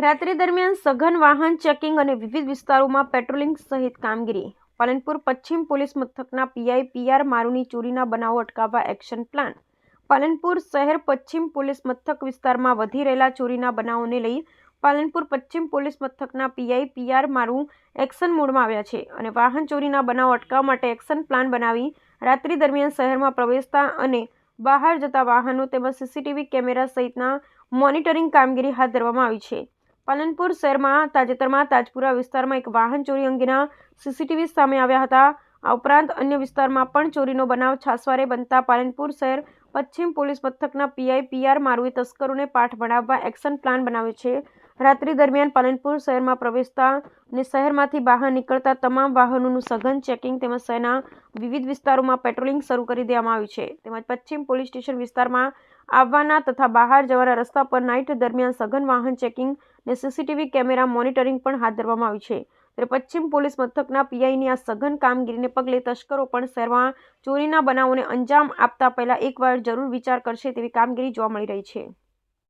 રાત્રિ દરમિયાન સઘન વાહન ચેકિંગ અને વિવિધ વિસ્તારોમાં પેટ્રોલિંગ સહિત કામગીરી. પાલનપુર પશ્ચિમ પોલીસ મથકના પીઆઈ પીઆર મારુની ચોરીના બનાવો અટકાવવા એક્શન પ્લાન. પાલનપુર શહેર પશ્ચિમ પોલીસ મથક વિસ્તારમાં વધી રહેલા ચોરીના બનાવોને લઈ પાલનપુર પશ્ચિમ પોલીસ મથકના પીઆઈ પીઆર મારુ એક્શન મોડમાં આવ્યા છે અને વાહન ચોરીના બનાવો અટકાવવા માટે એક્શન પ્લાન બનાવી રાત્રિ દરમિયાન શહેરમાં પ્રવેશતા અને બહાર જતા વાહનો તેમજ સીસીટીવી કેમેરા સહિતના મોનિટરિંગ કામગીરી હાથ ધરવામાં આવી છે. પાલનપુર શહેરમાં તાજેતરમાં તાજપુરા વિસ્તારમાં એક વાહન ચોરી અંગેના સીસીટીવી સામે આવ્યા હતા. આ ઉપરાંત અન્ય વિસ્તારમાં પણ ચોરીનો બનાવ છાસવારે બનતા પાલનપુર શહેર પશ્ચિમ પોલીસ મથકના પીઆઈ પીઆર મારુએ તસ્કરોને પાઠ ભણાવવા એક્શન પ્લાન બનાવ્યો છે. રાત્રિ દરમિયાન પાલનપુર શહેરમાં પ્રવેશતા અને શહેરમાંથી બહાર નીકળતા તમામ વાહનોનું સઘન ચેકિંગ તેમજ શહેરના વિવિધ વિસ્તારોમાં પેટ્રોલિંગ શરૂ કરી દેવામાં આવ્યું છે. તેમજ પશ્ચિમ પોલીસ સ્ટેશન વિસ્તારમાં આવવાના તથા બહાર જવાના રસ્તા પર નાઇટ દરમિયાન સઘન વાહન ચેકિંગ અને સીસીટીવી કેમેરા મોનિટરિંગ પણ હાથ ધરવામાં આવ્યું છે. ત્યારે પશ્ચિમ પોલીસ મથકના પીઆઈની આ સઘન કામગીરીને પગલે તસ્કરો પણ શહેરમાં ચોરીના બનાવોને અંજામ આપતા પહેલા એકવાર જરૂર વિચાર કરશે તેવી કામગીરી જોવા મળી રહી છે.